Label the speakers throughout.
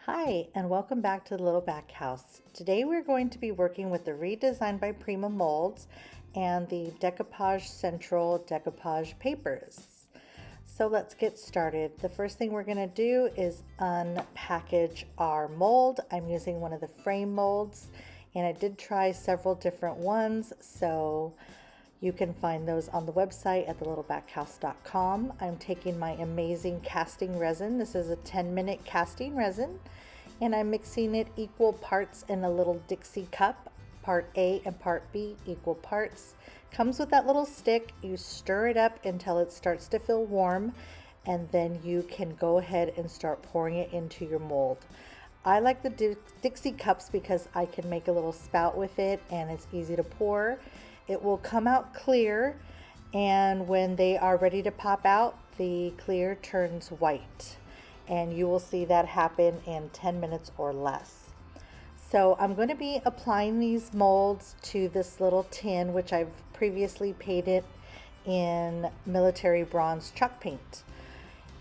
Speaker 1: Hi, and welcome back to the Little Back House. Today we're going to be working with the ReDesign by Prima molds and the Decoupage Central Decoupage papers. So let's get started. The first thing we're going to do is unpackage our mold. I'm using one of the frame molds, and I did try several different ones, so you can find those on the website at thelittlebackhouse.com. I'm taking my amazing casting resin. This is a 10-minute casting resin, and I'm mixing it equal parts in a little Dixie cup, part A and part B equal parts. Comes with that little stick. You stir it up until it starts to feel warm, and then you can go ahead and start pouring it into your mold. I like the Dixie cups because I can make a little spout with it and it's easy to pour. It will come out clear, and when they are ready to pop out, the clear turns white, and you will see that happen in 10 minutes or less. So I'm going to be applying these molds to this little tin, which I've previously painted in military bronze chalk paint.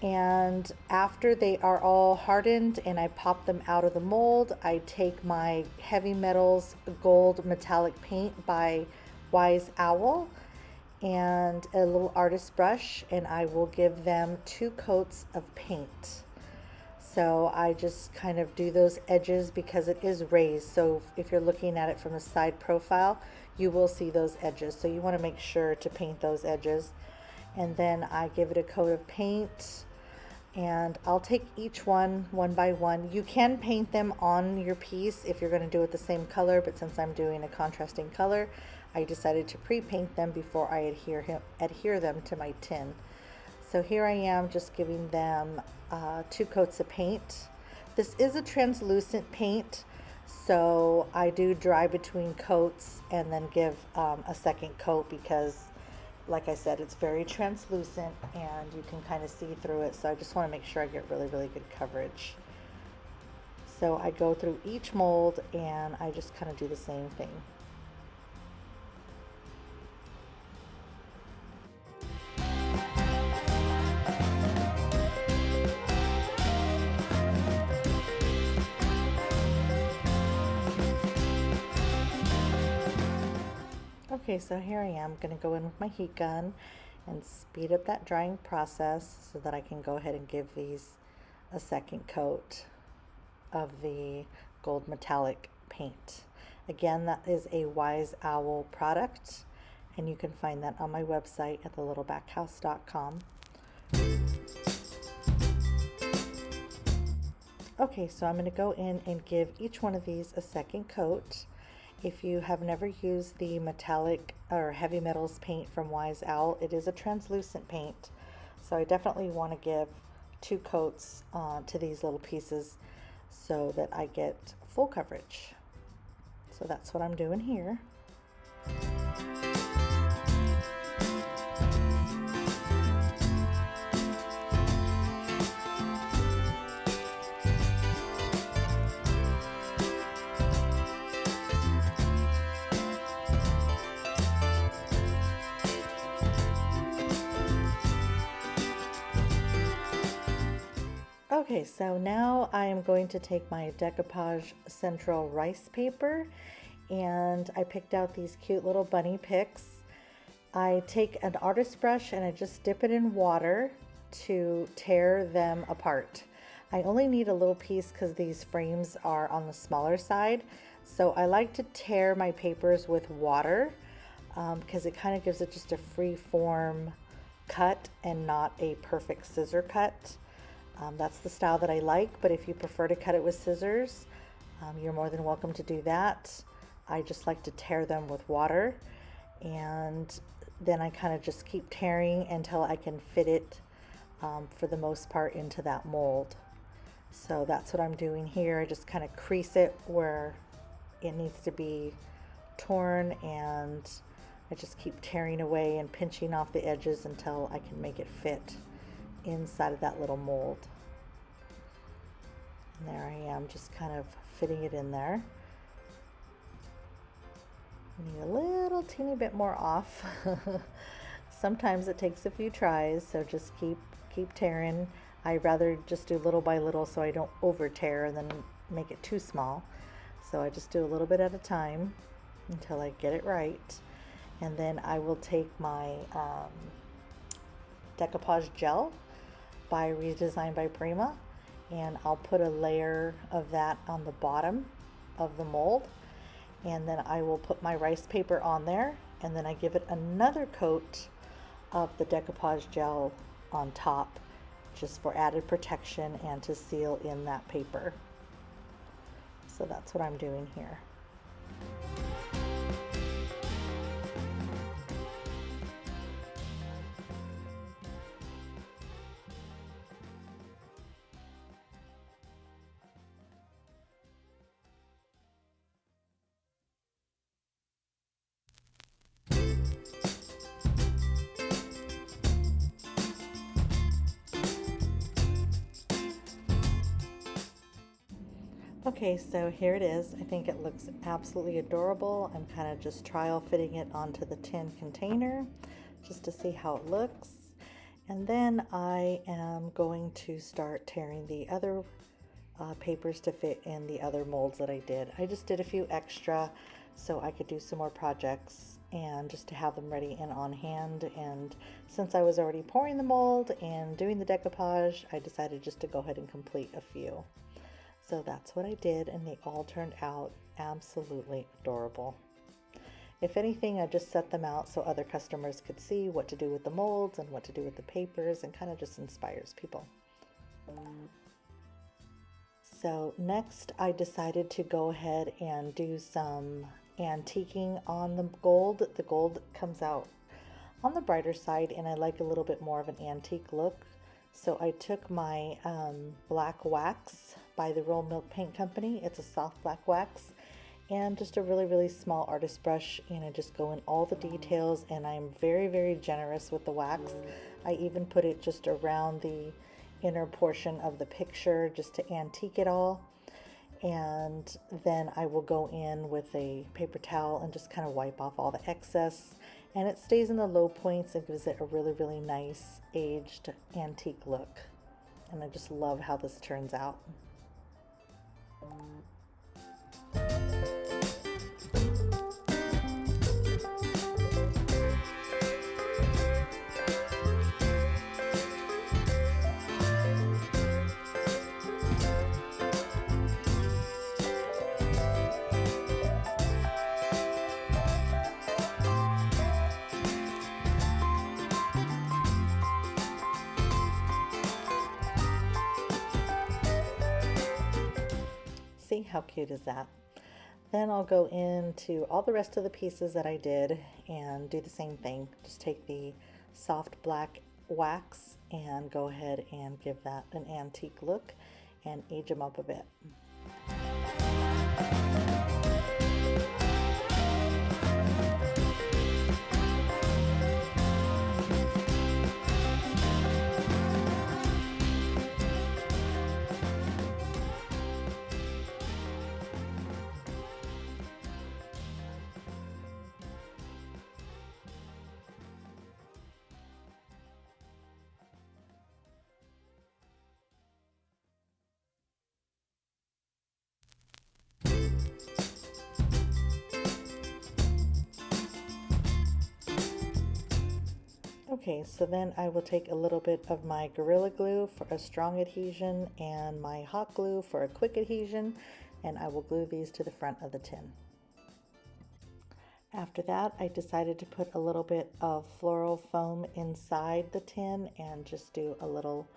Speaker 1: And after they are all hardened and I pop them out of the mold, I take my Heavy Metals gold metallic paint by Wise Owl and a little artist brush, and I will give them 2 coats of paint. So I just kind of do those edges because it is raised, so if you're looking at it from the side profile, you will see those edges, so you want to make sure to paint those edges. And then I give it a coat of paint, and I'll take each one by one. You can paint them on your piece if you're going to do it the same color, but since I'm doing a contrasting color, I decided to pre-paint them before I adhere them to my tin. So here I am just giving them 2 coats of paint. This is a translucent paint, so I do dry between coats and then give a second coat because, like I said, it's very translucent and you can kind of see through it, so I just want to make sure I get really good coverage. So I go through each mold and I just kind of do the same thing. Okay, so here I am going to go in with my heat gun and speed up that drying process so that I can go ahead and give these a second coat of the gold metallic paint. Again, that is a Wise Owl product, and you can find that on my website at thelittlebackhouse.com. Okay, so I'm going to go in and give each one of these a second coat. If you have never used the metallic or heavy metals paint from Wise Owl, it is a translucent paint, so I definitely want to give 2 coats to these little pieces so that I get full coverage. So that's what I'm doing here. Okay, so now I am going to take my Decoupage Central rice paper, and I picked out these cute little bunny pics. I take an artist brush and I just dip it in water to tear them apart. I only need a little piece because these frames are on the smaller side, so I like to tear my papers with water because it kind of gives it just a free form cut and not a perfect scissor cut. That's the style that I like, but if you prefer to cut it with scissors, you're more than welcome to do that. I just like to tear them with water, and then I kind of just keep tearing until I can fit it for the most part into that mold. So that's what I'm doing here. I just kind of crease it where it needs to be torn, and I just keep tearing away and pinching off the edges until I can make it fit inside of that little mold. And there I am, just kind of fitting it in there. Need a little teeny bit more off. Sometimes it takes a few tries, so just keep tearing. I rather just do little by little so I don't over tear and then make it too small. So I just do a little bit at a time until I get it right. And then I will take my decoupage gel by ReDesign by Prima, and I'll put a layer of that on the bottom of the mold, and then I will put my rice paper on there, and then I give it another coat of the decoupage gel on top just for added protection and to seal in that paper. So that's what I'm doing here. Okay, so here it is. I think it looks absolutely adorable. I'm kind of just trial fitting it onto the tin container just to see how it looks. And then I am going to start tearing the other papers to fit in the other molds that I did. I just did a few extra so I could do some more projects and just to have them ready and on hand. And since I was already pouring the mold and doing the decoupage, I decided just to go ahead and complete a few. So that's what I did, and they all turned out absolutely adorable. If anything, I just set them out so other customers could see what to do with the molds and what to do with the papers, and kind of just inspires people. So next I decided to go ahead and do some antiquing on the gold. The gold comes out on the brighter side, and I like a little bit more of an antique look. So I took my black wax by the Royal Milk Paint Company. It's a soft black wax, and just a really small artist brush, and I just go in all the details, and I'm very generous with the wax. I even put it just around the inner portion of the picture just to antique it all. And then I will go in with a paper towel and just kind of wipe off all the excess, and it stays in the low points and gives it a really nice aged antique look. And I just love how this turns out. See how cute is that? Then I'll go into all the rest of the pieces that I did and do the same thing. Just take the soft black wax and go ahead and give that an antique look and age them up a bit. Okay, so then I will take a little bit of my Gorilla Glue for a strong adhesion and my hot glue for a quick adhesion, and I will glue these to the front of the tin. After that, I decided to put a little bit of floral foam inside the tin and just do a little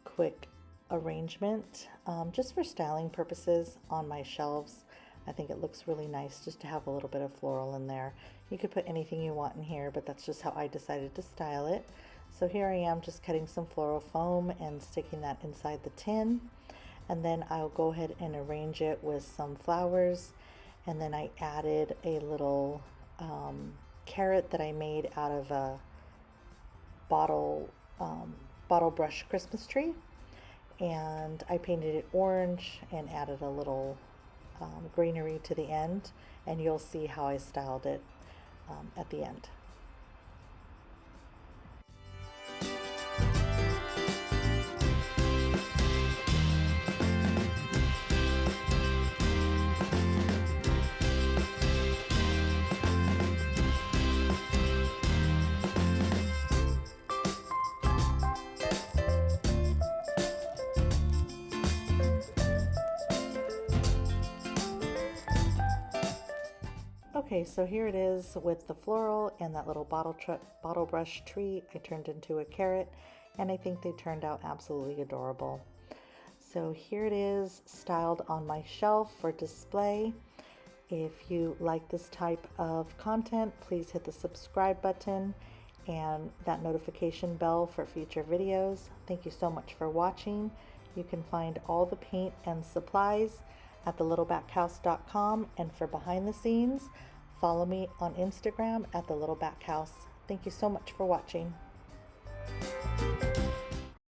Speaker 1: quick arrangement just for styling purposes on my shelves. I think it looks really nice just to have a little bit of floral in there. You could put anything you want in here, but that's just how I decided to style it. So here I am just cutting some floral foam and sticking that inside the tin. And then I'll go ahead and arrange it with some flowers. And then I added a little carrot that I made out of a bottle brush Christmas tree. And I painted it orange and added a little greenery to the end, and you'll see how I styled it at the end. Okay, so here it is with the floral and that little bottle brush tree I turned into a carrot, and I think they turned out absolutely adorable. So here it is styled on my shelf for display. If you like this type of content, please hit the subscribe button and that notification bell for future videos. Thank you so much for watching. You can find all the paint and supplies at thelittlebackhouse.com, and for behind the scenes, follow me on Instagram at thelittlebackhouse. Thank you so much for watching.